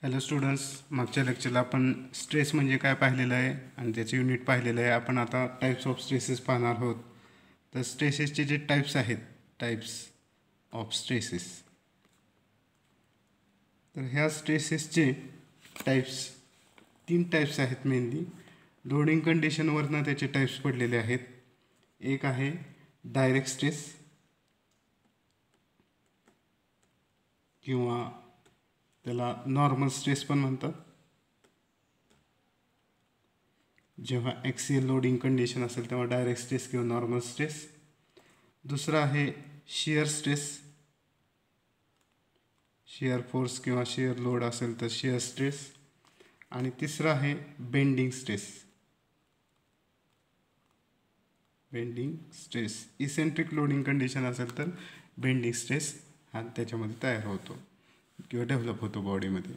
Hello students, मागच्या लेक्चरला आपण stress म्हणजे काय पाहिलेलं आहे आणि त्याचे युनिट पाहिलेलं आहे. आपण आता टाईप्स ऑफ स्ट्रेसेस पाहणार आहोत. तर स्ट्रेसेसचे जे टाईप्स आहेत, टाईप्स ऑफ स्ट्रेसेस, तर ह्या स्ट्रेसेसचे टाईप्स 3 टाईप्स आहेत मेनली. लोडिंग कंडिशनवरनं त्याचे टाईप्स पडलेले आहेत. एक आहे डायरेक्ट स्ट्रेस किंवा त्याला नॉर्मल स्ट्रेस पण म्हणतात. जेव्हा ॲक्सियल लोडिंग कंडिशन असेल तेव्हा डायरेक्ट स्ट्रेस किंवा नॉर्मल स्ट्रेस. दुसरा आहे शियर स्ट्रेस, शियर फोर्स किंवा शियर लोड असेल तर शियर स्ट्रेस. आणि तिसरा आहे bending stress. Bending stress eccentric loading condition असेल तर बेंडिंग स्ट्रेस हा त्याच्यामध्ये तयार होतो किंवा डेव्हलप होतो बॉडीमध्ये.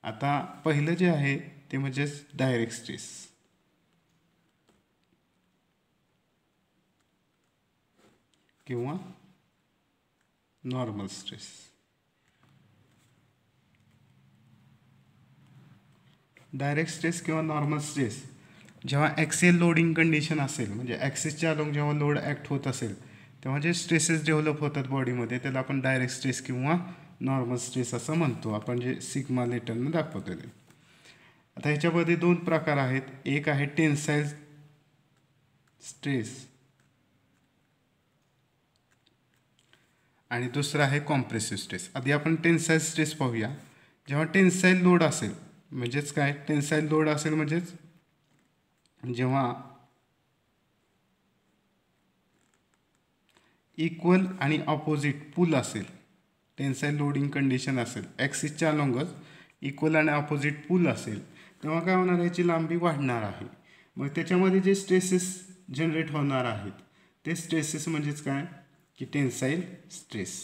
आता पहिलं जे आहे ते म्हणजेच डायरेक्ट स्ट्रेस. किंवा नॉर्मल स्ट्रेस. डायरेक्ट स्ट्रेस किंवा नॉर्मल स्ट्रेस जेव्हा ॲक्सियल लोडिंग कंडिशन असेल, म्हणजे ॲक्सिसच्या अलोंग जेव्हा लोड ॲक्ट होत असेल तेव्हा जे स्ट्रेसेस डेव्हलप होतात बॉडीमध्ये त्याला आपण डायरेक्ट स्ट्रेस किंवा नॉर्मल स्ट्रेस असं म्हणतो. आपण जे सिग्मा लेटरनं दाखवतो ते. आता ह्याच्यामध्ये 2 प्रकार आहेत. एक आहे टेन्साईल स्ट्रेस आणि दुसरा आहे कॉम्प्रेसिव्ह स्ट्रेस. आधी आपण टेन्साईल स्ट्रेस पाहूया. जेव्हा टेन्साईल लोड असेल म्हणजेच काय, टेन्साईल लोड असेल म्हणजेच जेव्हा इक्वल आणि ऑपोजिट पुल असेल, टेन्साईल लोडिंग कंडिशन असेल, ॲक्सिसच्या अलोंगच इक्वल आणि ऑपोजिट पुल असेल, तेव्हा काय होणार, याची लांबी वाढणार आहे. मग त्याच्यामध्ये जे स्ट्रेसेस जनरेट होणार आहेत ते स्ट्रेसेस म्हणजेच काय की टेन्साईल स्ट्रेस.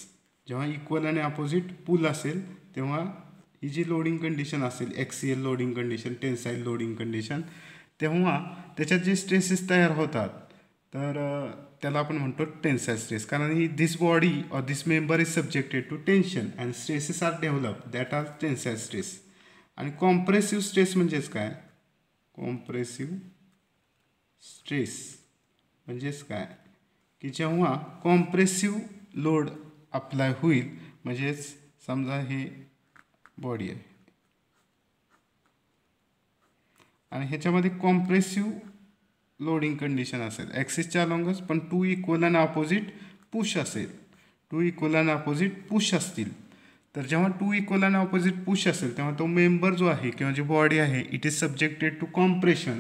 जेव्हा इक्वल आणि ऑपोजिट पुल असेल तेव्हा ही जी लोडिंग कंडिशन असेल, axial loading condition, tensile loading condition, तेव्हा त्याच्यात जे स्ट्रेसेस तयार होतात तर त्याला आपण म्हणतो टेन्साईल स्ट्रेस. कारण ही this body or this member is subjected to tension and stresses are develop, that are tensile stress. आणि कॉम्प्रेसिव्ह स्ट्रेस म्हणजेच काय, कॉम्प्रेसिव्ह स्ट्रेस म्हणजेच काय की जेव्हा कॉम्प्रेसिव्ह लोड अप्लाय होईल, म्हणजेच समजा हे बॉडी आहे आणि ह्याच्यामध्ये कॉम्प्रेसिव्ह लोडिंग कंडिशन असेल, ॲक्सिसच्या अलोंगच, पण 2 इक्वल आणि अपोजिट पुश असेल, 2 इक्वल आणि अपोजिट पुश असतील. तर जेव्हा 2 इक्वल आणि अपोजिट पुश असेल तेव्हा तो मेंबर जो आहे किंवा जी बॉडी आहे it is subjected to compression.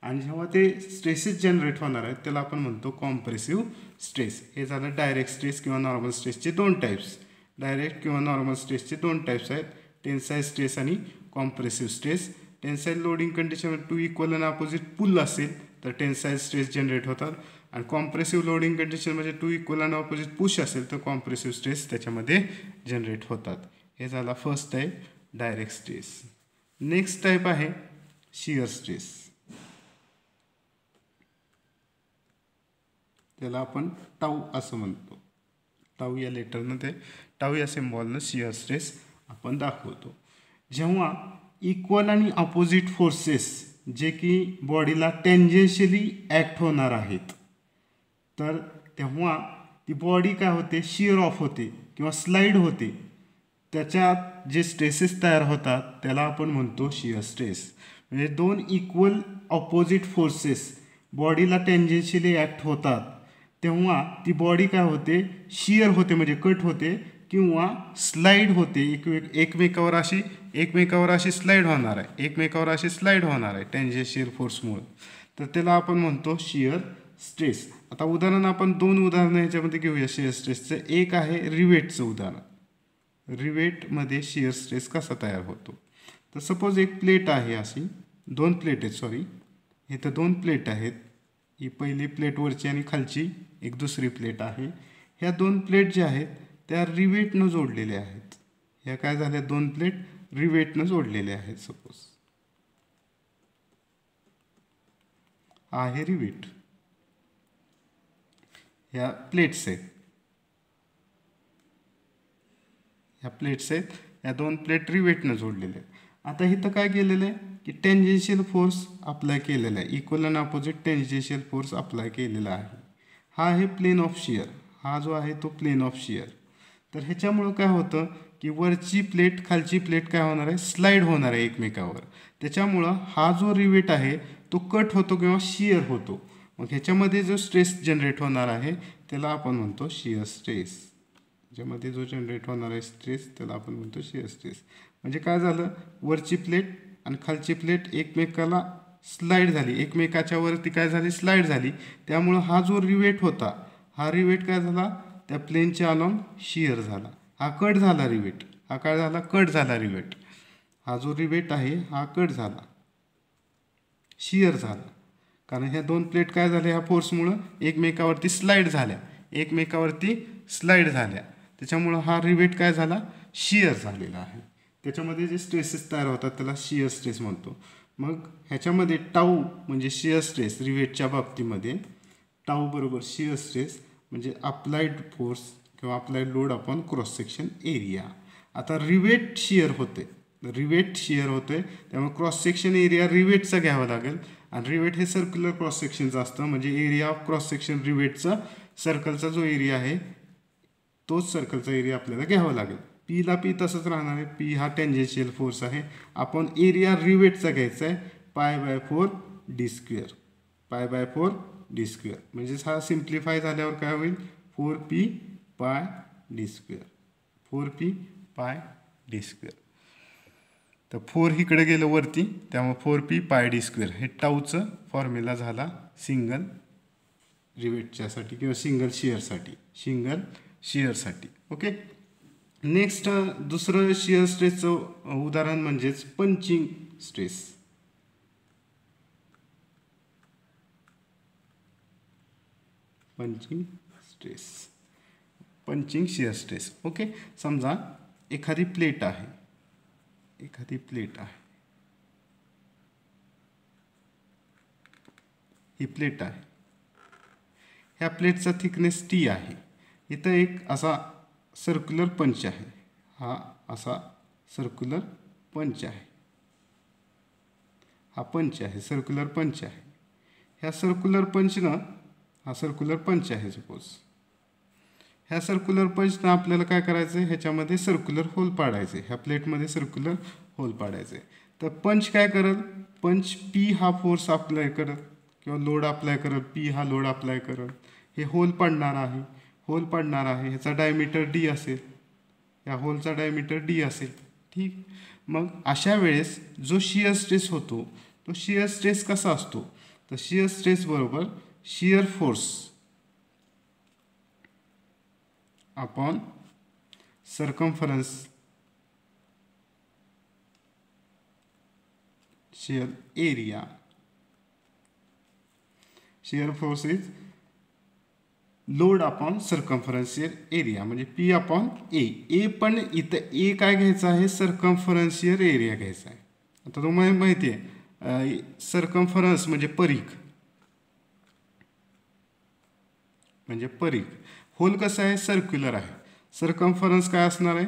आणि जेव्हा ते स्ट्रेसेस जनरेट होणार आहेत त्याला आपण म्हणतो कॉम्प्रेसिव्ह स्ट्रेस. हे झालं डायरेक्ट स्ट्रेस किंवा नॉर्मल स्ट्रेसचे 2 टाईप्स. डायरेक्ट किंवा नॉर्मल स्ट्रेसचे 2 टाईप्स आहेत, टेन्साईल स्ट्रेस आणि कॉम्प्रेसिव्ह स्ट्रेस. टेन्साईल लोडिंग कंडिशनमध्ये 2 इक्वल आणि अपोजिट पुल असेल तर टेन्साईल स्ट्रेस जनरेट होतात. आणि कॉम्प्रेसिव्ह लोडिंग कंडिशनमध्ये 2 इक्वल आणि ऑपोजिट पुश असेल तर कॉम्प्रेसिव्ह स्ट्रेस त्याच्यामध्ये जनरेट होतात. हे झाला first type, direct stress. Next type आहे शियर स्ट्रेस. त्याला आपण टाऊ असं म्हणतो. टाऊ या लेटरनं, ते टाऊ या सिम्बॉलनं शियर स्ट्रेस आपण दाखवतो. जेव्हा इक्वल आणि अपोजिट फोर्सेस जे की बॉडीला टेंजेन्शियली ॲक्ट होणार आहेत तर तेव्हा ती बॉडी काय होते, शियर ऑफ होते किंवा स्लाईड होते. त्याच्यात जे स्ट्रेसेस तयार होतात त्याला आपण म्हणतो शियर स्ट्रेस. म्हणजे 2 इक्वल ऑपोजिट फोर्सेस बॉडीला टेंजेन्शियली ॲक्ट होतात तेव्हा ती बॉडी काय होते, शियर होते म्हणजे कट होते किंवा स्लाईड होते, एकमेकावर अशी स्लाईड होणार आहे, टेंजेन्शियल फोर्समुळे. तर त्याला आपण म्हणतो शियर स्ट्रेस. आता उदाहरण आपण 2 उदाहरणं ह्याच्यामध्ये घेऊया शियर स्ट्रेसचं. एक आहे रिवेटचं उदाहरण. रिवेटमध्ये शियर स्ट्रेस कसा तयार होतो, तर सपोज एक प्लेट आहे, अशी 2 प्लेट आहेत, सॉरी इथं 2 प्लेट आहेत. ही पहिली प्लेट वरची आणि खालची एक दुसरी प्लेट आहे. ह्या 2 प्लेट ज्या आहेत त्या रिवेटनं जोडलेल्या आहेत. ह्या काय झाल्या, 2 प्लेट रिवेटनं जोडलेल्या आहेत. सपोज हा आहे रिवेट, ह्या प्लेट्स आहेत, ह्या 2 प्लेट रिवेटनं जोडलेल्या आहेत. आता इथं काय केलेलं आहे की टेंजेन्शियल फोर्स अप्लाय केलेला आहे, इक्वल आणि अपोजिट टेंजेन्शियल फोर्स अप्लाय केलेला आहे. हा आहे प्लेन ऑफ शियर, हा जो आहे तो प्लेन ऑफ शियर. तर ह्याच्यामुळं काय होतं की वरची प्लेट खालची प्लेट काय होणार आहे, स्लाईड होणार आहे एकमेकावर. त्याच्यामुळं हा जो रिवेट आहे तो कट होतो किंवा शियर होतो. मग ह्याच्यामध्ये जो स्ट्रेस जनरेट होणार आहे त्याला आपण म्हणतो शियर स्ट्रेस. ह्याच्यामध्ये जो जनरेट होणार आहे स्ट्रेस त्याला आपण म्हणतो शियर स्ट्रेस. म्हणजे काय झालं, वरची प्लेट आणि खालची प्लेट एकमेकाला स्लाईड झाली, एकमेकाच्या वरती काय झाली, स्लाईड झाली. त्यामुळं हा जो रिवेट होता, हा रिवेट काय झाला, त्या प्लेनच्या अलॉंग शियर झाला. हा कट झाला रिवेट, हा काय झाला, कट झाला रिवेट. हा जो रिवेट आहे हा कट झाला, शियर झाला. कारण ह्या दोन प्लेट काय झाल्या, ह्या फोर्समुळं एकमेकावरती स्लाईड झाल्या, एकमेकावरती स्लाईड झाल्या. त्याच्यामुळं हा रिवेट काय झाला, शियर झालेला आहे. त्याच्यामध्ये जे स्ट्रेसेस तयार होतात त्याला शियर स्ट्रेस म्हणतो. मग ह्याच्यामध्ये टाऊ म्हणजे शियर स्ट्रेस, रिवेटच्या बाबतीमध्ये टाऊ बरोबर शियर स्ट्रेस म्हणजे अप्लाइड फोर्स किंवा applied load upon cross section area. आता रिवेट शियर होते, रिवेट शियर होते, त्यामुळे क्रॉस सेक्शन एरिया रिवेटचा घ्यावा लागेल. आणि रिवेट हे सर्क्युलर क्रॉस सेक्शनचं असतं, म्हणजे एरिया ऑफ क्रॉस सेक्शन रिवेटचा सर्कलचा जो एरिया आहे तोच सर्कलचा एरिया आपल्याला घ्यावा लागेल. पीला पी तसंच राहणार आहे, पी हा टेंजेन्शियल फोर्स आहे. आपण एरिया रिवेटचा घ्यायचा आहे π/4 d², π/4 d². म्हणजेच हा सिम्प्लिफाय झाल्यावर काय होईल, 4p π d², 4p π d². तर 4 इकडे गेलं वरती, त्यामुळे 4p π d² हे टाऊचं फॉर्म्युला झाला सिंगल रिवेटच्यासाठी किंवा सिंगल शियरसाठी, सिंगल शियरसाठी. ओके. नेक्स्ट दुसरं शियर स्ट्रेसचं उदाहरण म्हणजेच punching stress. Punching stress, punching shear stress. Okay. समजा एखादी प्लेट आहे, एखादी प्लेट आहे, ही प्लेट आहे, ह्या प्लेटचा थिकनेस टी आहे. इथं एक असा सर्क्युलर पंच आहे, हा असा सर्क्युलर पंच आहे, हा पंच आहे, सर्क्युलर पंच आहे. ह्या सर्क्युलर पंचनं, हा सर्क्युलर पंच आहे सपोज, ह्या सर्क्युलर पंचनं आपल्याला काय करायचं आहे, ह्याच्यामध्ये सर्क्युलर होल पाडायचे, ह्या प्लेटमध्ये सर्क्युलर होल पाडायचे. तर पंच काय करेल, पंच पी हा फोर्स अप्लाय करत किंवा लोड अप्लाय करत, पी हा लोड अप्लाय करत, हे होल पाडणार आहे, होल पाडणार आहे. ह्याचा डायमीटर डी असेल, या होलचा डायमीटर डी असेल. ठीक. मग अशा वेळेस जो शियर स्ट्रेस होतो तो शियर स्ट्रेस कसा असतो, तर शियर स्ट्रेस बरोबर shear force upon circumference shear area. Shear force is load upon circumferential area, म्हणजे पी अपॉन ए. ए पण इथं ए काय घ्यायचं आहे, सर्कम्फरन्शियल एरिया घ्यायचा आहे. आता तुम्हाला माहिती आहे सर्कम्फरन्स म्हणजे परिघ, म्हणजे परिघ. होल कसं आहे, सर्क्युलर आहे. सर्कम्फरन्स काय असणार आहे,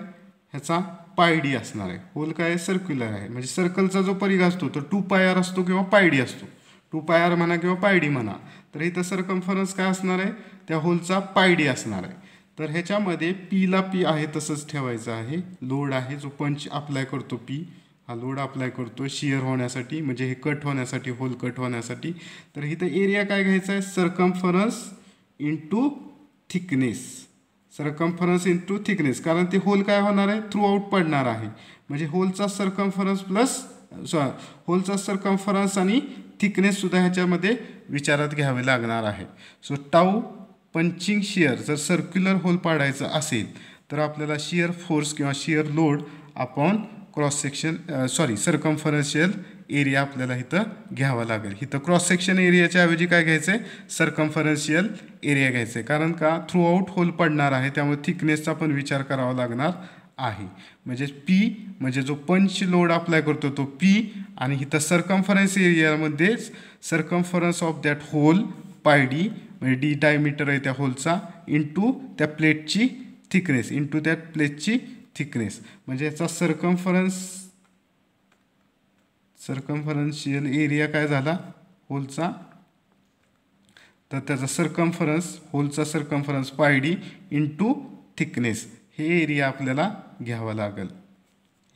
ह्याचा πd असणार आहे. होल काय आहे, सर्क्युलर आहे, म्हणजे सर्कलचा जो परिघ असतो तो 2πr असतो किंवा πd असतो. 2πr म्हणा किंवा πd म्हणा. तर इथं सर्कम्फरन्स काय असणार आहे, त्या होलचा πd असणार आहे. तर ह्याच्यामध्ये पीला पी आहे तसंच ठेवायचं आहे. लोड आहे जो पंच अप्लाय करतो, पी हा लोड अप्लाय करतो शियर होण्यासाठी, म्हणजे हे कट होण्यासाठी, होल कट होण्यासाठी. तर इथं एरिया काय घ्यायचा आहे, circumference into thickness, circumference into thickness. कारण ते होल काय होणार आहे, थ्रू आउट पडणार आहे, म्हणजे होलचा सर्कम्फरन्स प्लस होलचा सर्कम्फरन्स आणि थिकनेस सुद्धा ह्याच्यामध्ये विचारात घ्यावे लागणार आहे. सो टाऊ पंचिंग शियर जर सर्क्युलर होल पाडायचं असेल तर आपल्याला शियर फोर्स किंवा shear load upon cross section circumferential area आपल्याला इथं घ्यावा लागेल. इथं क्रॉस सेक्शन एरियाच्या ऐवजी काय घ्यायचं आहे, सर्कम्फरन्शियल एरिया घ्यायचं आहे. कारण का थ्रू आउट होल पडणार आहे, त्यामुळे थिकनेसचा पण विचार करावा लागणार आहे. म्हणजे पी म्हणजे जो पंच लोड अप्लाय करतो तो पी, आणि इथं सर्कम्फरन्स एरियामध्येच circumference of that hole πd, म्हणजे डी डायमीटर आहे त्या होलचा, इंटू त्या प्लेटची थिकनेस, इंटू त्या प्लेटची थिकनेस. म्हणजे याचा सर्कम्फरन्स सर्कम्फरन्शियल एरिया काय झाला होलचा, तर त्याचा सर्कम्फरन्स, होलचा सर्कम्फरन्स पायडी इंटू थिकनेस, हे एरिया आपल्याला घ्यावा लागेल.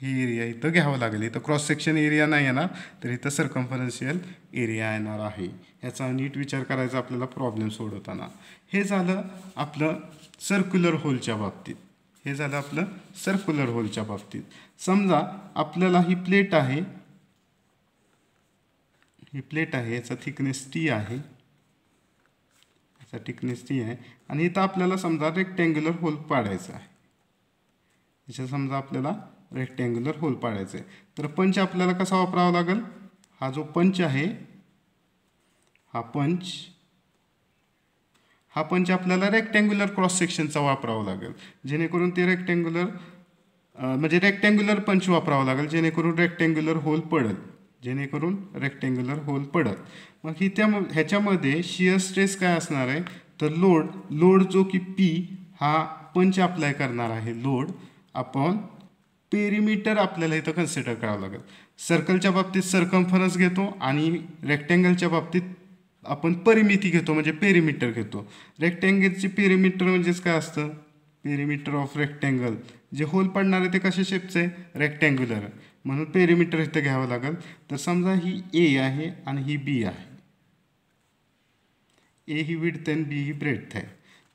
ही एरिया इथं घ्यावं लागेल. इथं क्रॉस सेक्शन एरिया नाही येणार, तर इथं सर्कम्फरन्शियल एरिया येणार आहे. याचा नीट विचार करायचा आपल्याला प्रॉब्लेम सोडवताना. हे झालं आपलं सर्क्युलर होलच्या बाबतीत. हे झालं आपलं सर्क्युलर होलच्या बाबतीत. समजा आपल्याला ही प्लेट आहे, ही प्लेट आहे, याचा थिकनेस टी आहे, याचा थिकनेस टी आहे, आणि इथं आपल्याला समजा रेक्टँग्युलर होल पाडायचा आहे. याच्या समजा आपल्याला रेक्टँग्युलर होल पाडायचं आहे, तर पंच आपल्याला कसा वापरावा लागेल. हा जो पंच आहे, हा पंच आपल्याला रेक्टँग्युलर क्रॉस सेक्शनचा वापरावा लागेल, जेणेकरून ते रेक्टँग्युलर म्हणजे रेक्टँग्युलर पंच वापरावा लागेल, जेणेकरून रेक्टँग्युलर होल पडेल, मग ही ह्याच्यामध्ये शियर स्ट्रेस काय असणार आहे, तर लोड जो की पी हा पंच अप्लाय करणार आहे, लोड अपॉन पेरिमीटर आपल्याला इथं कन्सिडर करावं लागेल. सर्कलच्या बाबतीत सर्कम्फरन्स घेतो आणि रेक्टँगलच्या बाबतीत आपण परिमिती घेतो, म्हणजे पेरिमीटर घेतो. रेक्टँगलची पेरिमीटर म्हणजेच काय असतं, पेरिमीटर ऑफ रेक्टँगल, जे होल पडणार आहे ते कशा शेपचं आहे, रेक्टँग्युलर, म्हणून पेरिमीटर इथं घ्यावं लागेल. तर समजा ही ए आहे आणि ही बी आहे. ए ही विड्थ आणि बी ही ब्रेड्थ आहे.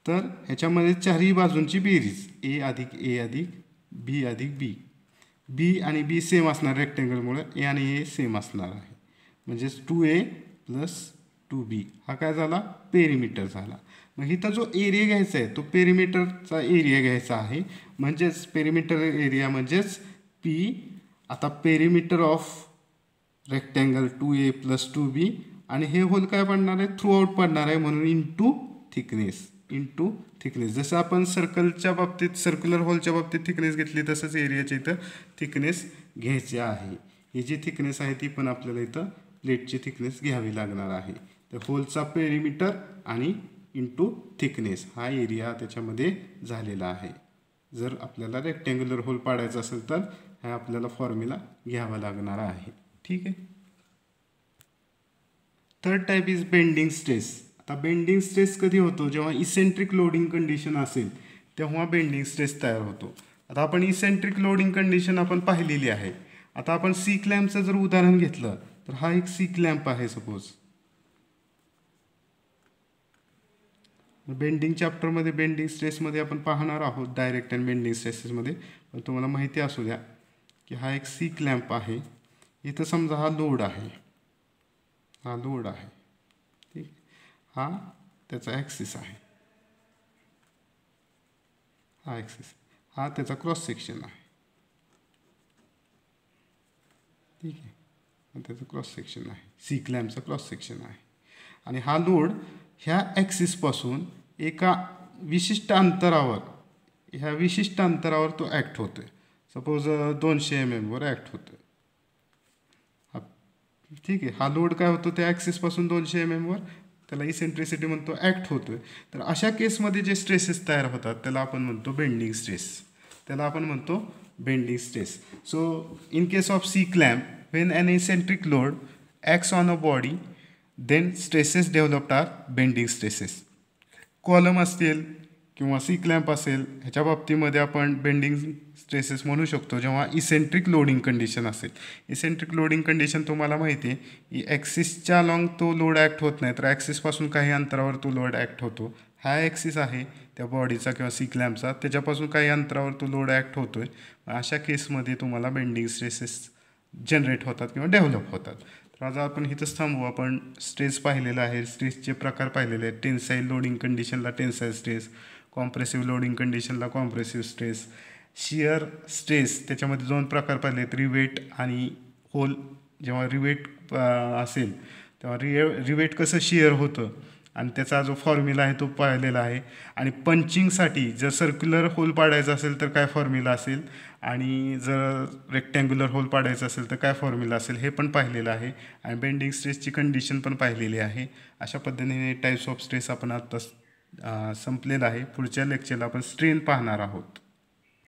तर ह्याच्यामध्ये चारही बाजूंची बेरीज ए अधिक बी अधिक बी आणि बी सेम असणार रेक्टँगलमुळे, ए आणि ए सेम असणार आहे, म्हणजेच 2a प्लस 2b हा काय झाला, पेरिमीटर झाला. मग इथं जो एरिया घ्यायचा आहे तो पेरिमीटरचा एरिया घ्यायचा आहे, म्हणजेच पेरिमीटर एरिया म्हणजेच पी. आता perimeter of rectangle 2a plus 2b, आणि हे होल काय पडणार आहे, थ्रू आउट पडणार आहे, म्हणून इंटू थिकनेस. जसं आपण सर्कलच्या बाबतीत, सर्क्युलर होलच्या बाबतीत थिकनेस घेतली, तसंच एरियाच्या इथं थिकनेस घ्यायची आहे. ही जी थिकनेस आहे ती पण आपल्याला इथं प्लेटची थिकनेस घ्यावी लागणार आहे. तर होलचा पेरिमीटर आणि इंटू थिकनेस हा एरिया त्याच्यामध्ये झालेला आहे. जर आपल्याला रेक्टँग्युलर होल पाडायचा असेल तर हा आपल्याला फॉर्म्युला घ्यावा लागणार आहे. ठीक आहे. Third type is bending stress. आता बेंडिंग स्ट्रेस कधी होतो, जेव्हा इसेंट्रिक लोडिंग कंडिशन असेल तेव्हा बेंडिंग स्ट्रेस तयार होतो. आता आपण इसेंट्रिक लोडिंग कंडिशन आपण पाहिलेली आहे. आता आपण सी क्लॅम्पचं जर उदाहरण घेतलं तर हा एक सी क्लॅम्प आहे सपोज. बेंडिंग चॅप्टरमध्ये बेंडिंग स्ट्रेसमध्ये आपण पाहणार आहोत डायरेक्ट अँड बेंडिंग स्ट्रेसेसमध्ये. पण तुम्हाला माहिती असू द्या की हा एक सी क्लॅम्प आहे. इथं समजा हा लोड आहे, ठीक, हा त्याचा ॲक्सिस आहे, हा ॲक्सिस, हा त्याचा क्रॉस सेक्शन आहे, ठीक आहे, हा त्याचा क्रॉस सेक्शन आहे, सी क्लॅम्पचा क्रॉस सेक्शन आहे. आणि हा लोड ह्या ॲक्सिसपासून एका विशिष्ट अंतरावर, ह्या विशिष्ट अंतरावर तो ॲक्ट होतो आहे. सपोज 200 mm वर ॲक्ट होतो आहे. ठीक आहे, हा लोड काय होतो त्या ॲक्सिसपासून 200 mm वर, त्याला इसेंट्रिसिटी म्हणतो, ॲक्ट होतो आहे. तर अशा केसमध्ये जे स्ट्रेसेस तयार होतात त्याला आपण म्हणतो bending stress. So in case of C clamp, when an eccentric load acts on a body, then stresses developed are bending stresses. Column असतील किंवा सी क्लॅम्प असेल, ह्याच्या बाबतीमध्ये आपण बेंडिंग स्ट्रेसेस म्हणू शकतो जेव्हा इसेंट्रिक लोडिंग कंडिशन असेल. इसेंट्रिक लोडिंग कंडिशन तुम्हाला माहिती आहे की ॲक्सिसच्या अलॉंग तो लोड ॲक्ट होत नाही, तर ॲक्सिसपासून काही अंतरावर तो लोड ॲक्ट होतो. हा ॲक्सिस आहे त्या बॉडीचा किंवा सी क्लॅम्पचा, त्याच्यापासून काही अंतरावर तो लोड ॲक्ट होतो आहे. अशा केसमध्ये तुम्हाला बेंडिंग स्ट्रेसेस जनरेट होतात किंवा डेव्हलप होतात. तर आज आपण इथंच थांबू. आपण स्ट्रेस पाहिलेला आहे, स्ट्रेसचे प्रकार पाहिलेले आहेत. टेन्साईल लोडिंग कंडिशनला टेन्साईल स्ट्रेस, कॉम्प्रेसिव्ह लोडिंग कंडिशनला कॉम्प्रेसिव्ह स्ट्रेस, शियर स्ट्रेस त्याच्यामध्ये 2 प्रकार पाहिले आहेत, रिवेट आणि होल. जेव्हा रिवेट असेल तेव्हा रिवेट कसं शियर होतं आणि त्याचा जो फॉर्म्युला आहे तो पाहिलेला आहे. आणि पंचिंगसाठी जर सर्क्युलर होल पाडायचा असेल तर काय फॉर्म्युला असेल, आणि जर रेक्टँग्युलर होल पाडायचं असेल तर काय फॉर्म्युला असेल हे पण पाहिलेलं आहे. आणि बेंडिंग स्ट्रेसची कंडिशन पण पाहिलेली आहे. अशा पद्धतीने टाईप्स ऑफ स्ट्रेस आपण आत्ता संपलेला आहे. पुढच्या लेक्चरला आपण स्ट्रेन पाहणार आहोत.